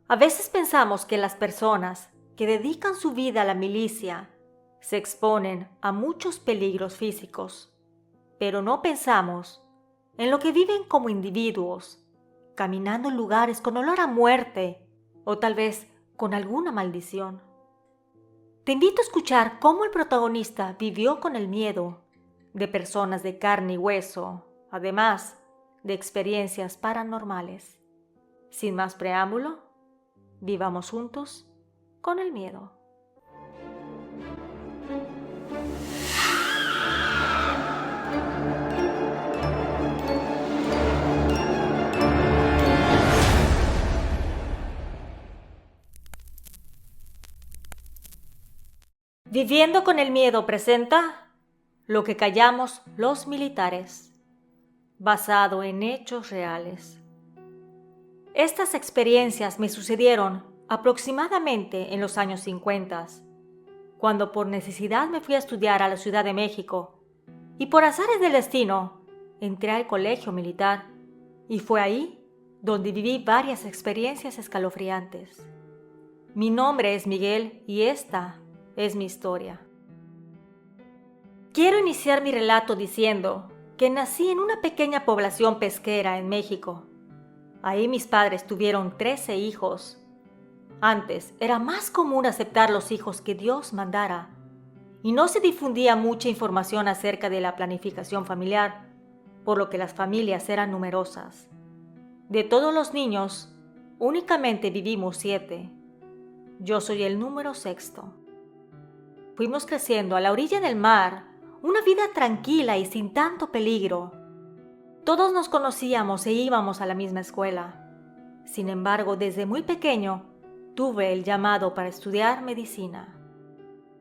A veces pensamos que las personas que dedican su vida a la milicia se exponen a muchos peligros físicos, pero no pensamos en lo que viven como individuos, caminando en lugares con olor a muerte o tal vez con alguna maldición. Te invito a escuchar cómo el protagonista vivió con el miedo de personas de carne y hueso, además de experiencias paranormales. Sin más preámbulo, vivamos juntos con el miedo. Viviendo con el miedo presenta Lo que callamos los militares, basado en hechos reales. Estas experiencias me sucedieron aproximadamente en los años 50, cuando por necesidad me fui a estudiar a la Ciudad de México y por azares del destino entré al colegio militar y fue ahí donde viví varias experiencias escalofriantes. Mi nombre es Miguel y esta es mi historia. Quiero iniciar mi relato diciendo que nací en una pequeña población pesquera en México. Ahí mis padres tuvieron 13 hijos. Antes era más común aceptar los hijos que Dios mandara y no se difundía mucha información acerca de la planificación familiar, por lo que las familias eran numerosas. De todos los niños, únicamente vivimos 7. Yo soy el número 6. Fuimos creciendo a la orilla del mar, una vida tranquila y sin tanto peligro. Todos nos conocíamos e íbamos a la misma escuela. Sin embargo, desde muy pequeño, tuve el llamado para estudiar medicina.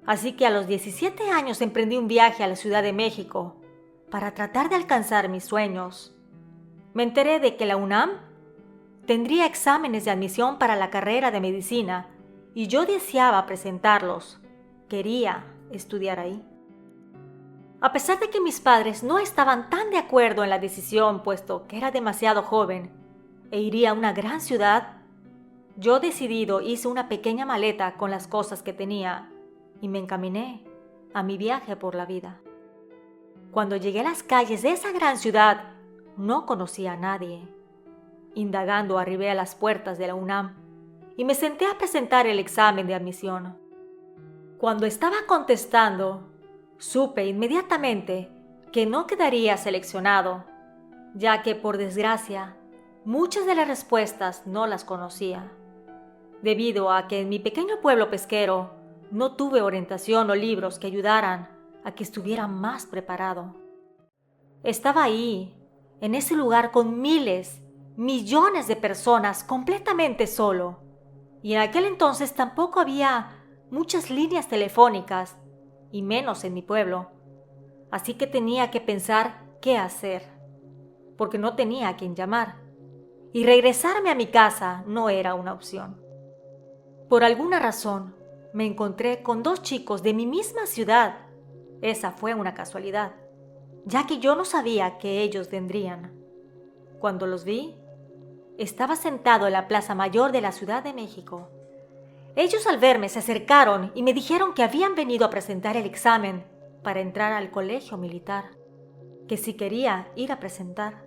Así que a los 17 años emprendí un viaje a la Ciudad de México para tratar de alcanzar mis sueños. Me enteré de que la UNAM tendría exámenes de admisión para la carrera de medicina y yo deseaba presentarlos. Quería estudiar ahí. A pesar de que mis padres no estaban tan de acuerdo en la decisión, puesto que era demasiado joven e iría a una gran ciudad, yo decidido hice una pequeña maleta con las cosas que tenía y me encaminé a mi viaje por la vida. Cuando llegué a las calles de esa gran ciudad, no conocía a nadie. Indagando arribé a las puertas de la UNAM y me senté a presentar el examen de admisión. Cuando estaba contestando, supe inmediatamente que no quedaría seleccionado, ya que, por desgracia, muchas de las respuestas no las conocía. Debido a que en mi pequeño pueblo pesquero no tuve orientación o libros que ayudaran a que estuviera más preparado. Estaba ahí, en ese lugar con miles, millones de personas completamente solo, y en aquel entonces tampoco había muchas líneas telefónicas, y menos en mi pueblo. Así que tenía que pensar qué hacer, porque no tenía a quien llamar, y regresarme a mi casa no era una opción. Por alguna razón, me encontré con 2 chicos de mi misma ciudad. Esa fue una casualidad, ya que yo no sabía que ellos vendrían. Cuando los vi, estaba sentado en la Plaza Mayor de la Ciudad de México. Ellos al verme se acercaron y me dijeron que habían venido a presentar el examen para entrar al colegio militar, que si quería ir a presentar.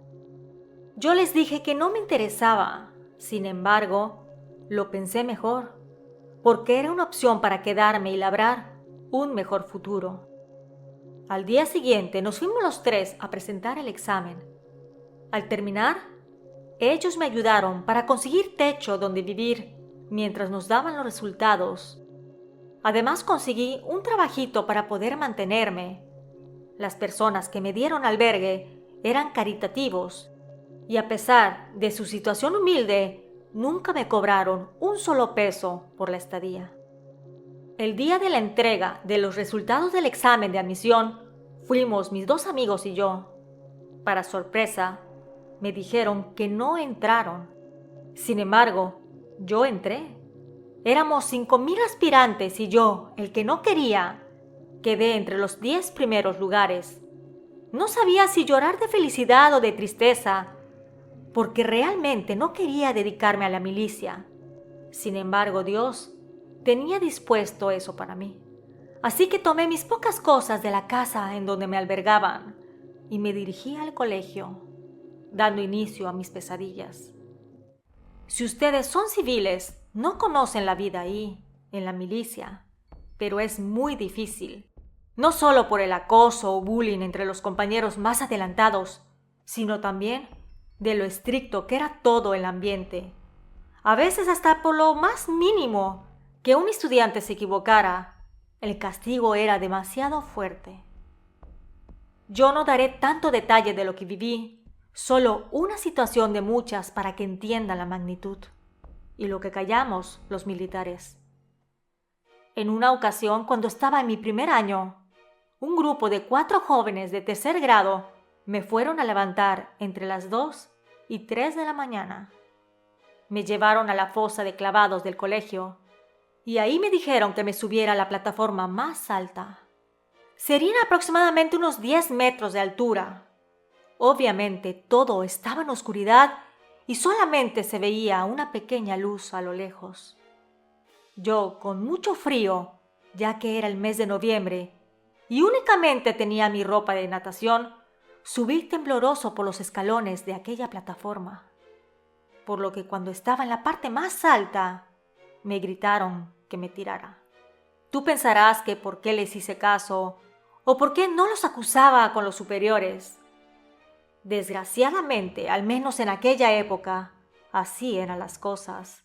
Yo les dije que no me interesaba, sin embargo, lo pensé mejor, porque era una opción para quedarme y labrar un mejor futuro. Al día siguiente nos fuimos los 3 a presentar el examen. Al terminar, ellos me ayudaron para conseguir techo donde vivir mientras nos daban los resultados. Además conseguí un trabajito para poder mantenerme. Las personas que me dieron albergue eran caritativos y a pesar de su situación humilde, nunca me cobraron un solo peso por la estadía. El día de la entrega de los resultados del examen de admisión, fuimos mis 2 amigos y yo. Para sorpresa, me dijeron que no entraron. Sin embargo, yo entré. Éramos 5,000 aspirantes y yo, el que no quería, quedé entre los 10 primeros lugares. No sabía si llorar de felicidad o de tristeza, porque realmente no quería dedicarme a la milicia, Sin embargo, Dios tenía dispuesto eso para mí. Así que tomé mis pocas cosas de la casa en donde me albergaban y me dirigí al colegio, dando inicio a mis pesadillas. Si ustedes son civiles, no conocen la vida ahí, en la milicia, pero es muy difícil, no solo por el acoso o bullying entre los compañeros más adelantados, sino también de lo estricto que era todo el ambiente. A veces hasta por lo más mínimo que un estudiante se equivocara, el castigo era demasiado fuerte. Yo no daré tanto detalle de lo que viví, solo una situación de muchas para que entiendan la magnitud y lo que callamos los militares. En una ocasión, cuando estaba en mi primer año, un grupo de 4 jóvenes de tercer grado me fueron a levantar entre las 2 y 3 de la mañana. Me llevaron a la fosa de clavados del colegio y ahí me dijeron que me subiera a la plataforma más alta. Serían aproximadamente unos 10 metros de altura. Obviamente todo estaba en oscuridad y solamente se veía una pequeña luz a lo lejos. Yo, con mucho frío, ya que era el mes de noviembre, y únicamente tenía mi ropa de natación, subí tembloroso por los escalones de aquella plataforma. Por lo que cuando estaba en la parte más alta, me gritaron que me tirara. Tú pensarás que por qué les hice caso, o por qué no los acusaba con los superiores. Desgraciadamente, al menos en aquella época, así eran las cosas.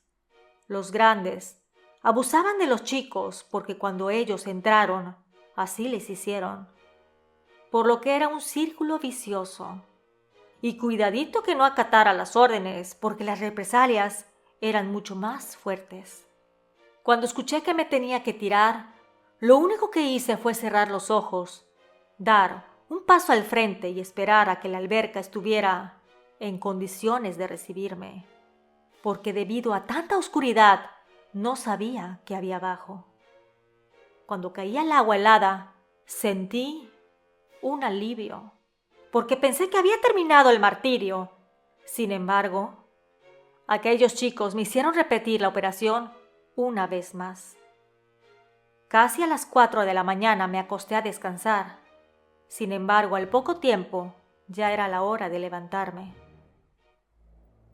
Los grandes abusaban de los chicos porque cuando ellos entraron, así les hicieron. Por lo que era un círculo vicioso. Y cuidadito que no acatara las órdenes porque las represalias eran mucho más fuertes. Cuando escuché que me tenía que tirar, lo único que hice fue cerrar los ojos, dar un paso al frente y esperar a que la alberca estuviera en condiciones de recibirme, porque debido a tanta oscuridad no sabía qué había abajo. Cuando caía el agua helada, sentí un alivio, porque pensé que había terminado el martirio. Sin embargo, aquellos chicos me hicieron repetir la operación una vez más. Casi a las 4 de la mañana me acosté a descansar. Sin embargo, al poco tiempo ya era la hora de levantarme.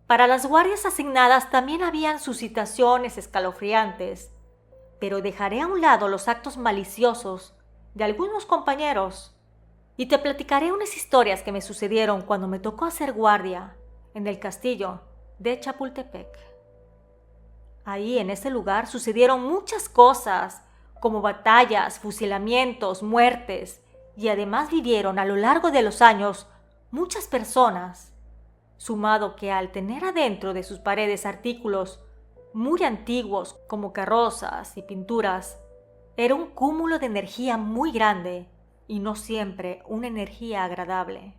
Para las guardias asignadas también habían sus situaciones escalofriantes, pero dejaré a un lado los actos maliciosos de algunos compañeros y te platicaré unas historias que me sucedieron cuando me tocó hacer guardia en el castillo de Chapultepec. Ahí en ese lugar sucedieron muchas cosas, como batallas, fusilamientos, muertes, y además vivieron a lo largo de los años muchas personas, sumado que al tener adentro de sus paredes artículos muy antiguos como carrozas y pinturas, era un cúmulo de energía muy grande y no siempre una energía agradable.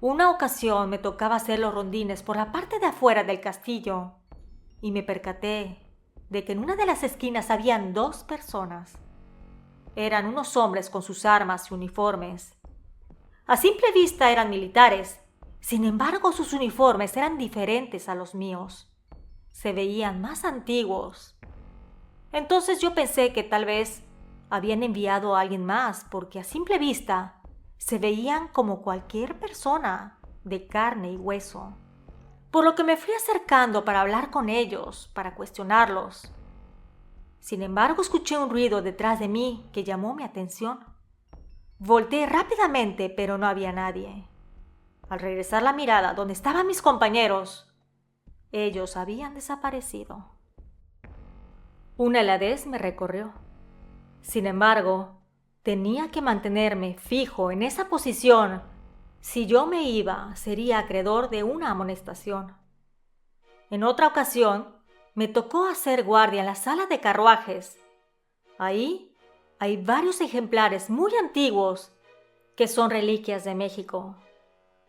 Una ocasión me tocaba hacer los rondines por la parte de afuera del castillo y me percaté de que en una de las esquinas habían 2 personas. Eran unos hombres con sus armas y uniformes. A simple vista eran militares, sin embargo sus uniformes eran diferentes a los míos. Se veían más antiguos. Entonces yo pensé que tal vez habían enviado a alguien más porque a simple vista se veían como cualquier persona de carne y hueso. Por lo que me fui acercando para hablar con ellos, para cuestionarlos. Sin embargo, escuché un ruido detrás de mí que llamó mi atención. Volteé rápidamente, pero no había nadie. Al regresar la mirada donde estaban mis compañeros, ellos habían desaparecido. Una heladez me recorrió. Sin embargo, tenía que mantenerme fijo en esa posición. Si yo me iba, sería acreedor de una amonestación. En otra ocasión, me tocó hacer guardia en la sala de carruajes. Ahí hay varios ejemplares muy antiguos que son reliquias de México,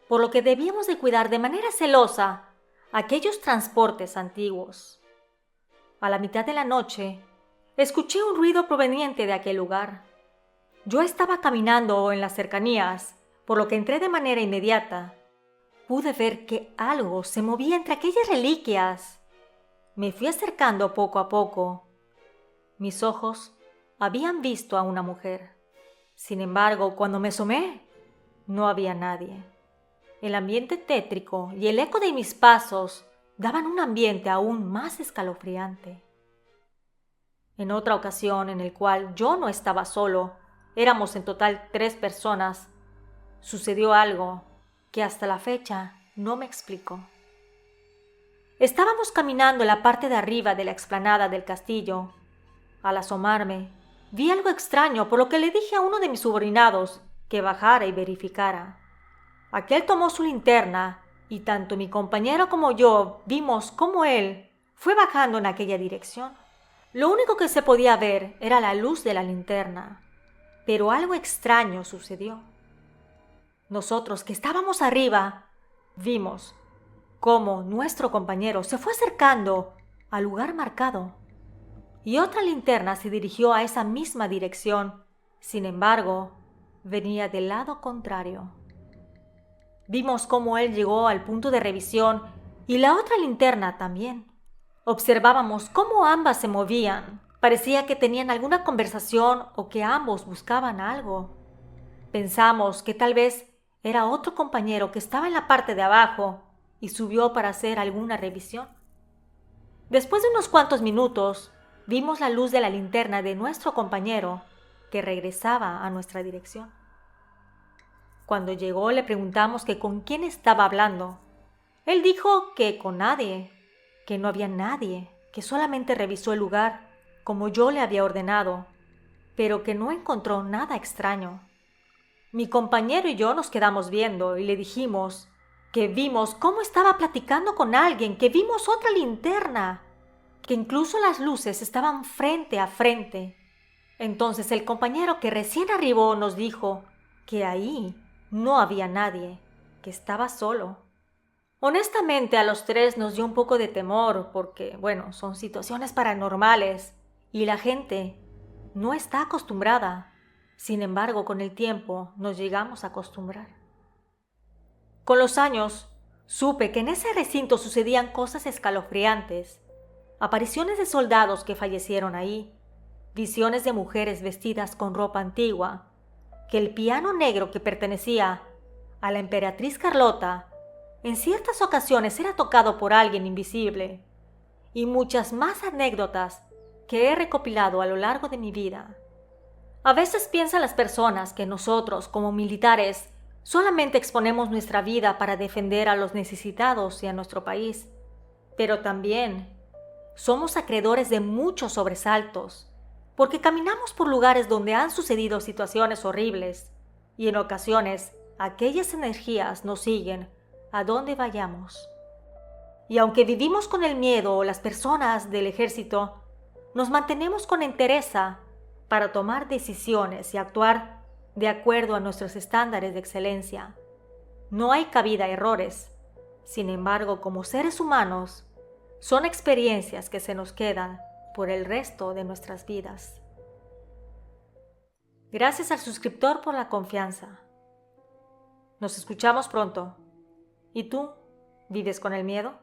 por lo que debíamos de cuidar de manera celosa aquellos transportes antiguos. A la mitad de la noche, escuché un ruido proveniente de aquel lugar. Yo estaba caminando en las cercanías, por lo que entré de manera inmediata. Pude ver que algo se movía entre aquellas reliquias. Me fui acercando poco a poco. Mis ojos habían visto a una mujer. Sin embargo, cuando me asomé, no había nadie. El ambiente tétrico y el eco de mis pasos daban un ambiente aún más escalofriante. En otra ocasión en el cual yo no estaba solo, éramos en total 3 personas, sucedió algo que hasta la fecha no me explico. Estábamos caminando en la parte de arriba de la explanada del castillo. Al asomarme, vi algo extraño, por lo que le dije a uno de mis subordinados que bajara y verificara. Aquel tomó su linterna y tanto mi compañero como yo vimos cómo él fue bajando en aquella dirección. Lo único que se podía ver era la luz de la linterna, pero algo extraño sucedió. Nosotros que estábamos arriba vimos cómo nuestro compañero se fue acercando al lugar marcado y otra linterna se dirigió a esa misma dirección. Sin embargo, venía del lado contrario. Vimos cómo él llegó al punto de revisión y la otra linterna también. Observábamos cómo ambas se movían. Parecía que tenían alguna conversación o que ambos buscaban algo. Pensamos que tal vez era otro compañero que estaba en la parte de abajo y subió para hacer alguna revisión. Después de unos cuantos minutos, vimos la luz de la linterna de nuestro compañero que regresaba a nuestra dirección. Cuando llegó le preguntamos que con quién estaba hablando. Él dijo que con nadie, que no había nadie, que solamente revisó el lugar como yo le había ordenado, pero que no encontró nada extraño. Mi compañero y yo nos quedamos viendo y le dijimos que vimos cómo estaba platicando con alguien, que vimos otra linterna, que incluso las luces estaban frente a frente. Entonces el compañero que recién arribó nos dijo que ahí no había nadie, que estaba solo. Honestamente, a los 3 nos dio un poco de temor porque, son situaciones paranormales y la gente no está acostumbrada. Sin embargo, con el tiempo nos llegamos a acostumbrar. Con los años, supe que en ese recinto sucedían cosas escalofriantes, apariciones de soldados que fallecieron ahí, visiones de mujeres vestidas con ropa antigua, que el piano negro que pertenecía a la emperatriz Carlota en ciertas ocasiones era tocado por alguien invisible, y muchas más anécdotas que he recopilado a lo largo de mi vida. A veces piensan las personas que nosotros, como militares, solamente exponemos nuestra vida para defender a los necesitados y a nuestro país, pero también somos acreedores de muchos sobresaltos, porque caminamos por lugares donde han sucedido situaciones horribles, y en ocasiones aquellas energías nos siguen a donde vayamos. Y aunque vivimos con el miedo o las personas del ejército, nos mantenemos con entereza para tomar decisiones y actuar de acuerdo a nuestros estándares de excelencia. No hay cabida a errores. Sin embargo, como seres humanos, son experiencias que se nos quedan por el resto de nuestras vidas. Gracias al suscriptor por la confianza. Nos escuchamos pronto. ¿Y tú? ¿Vives con el miedo?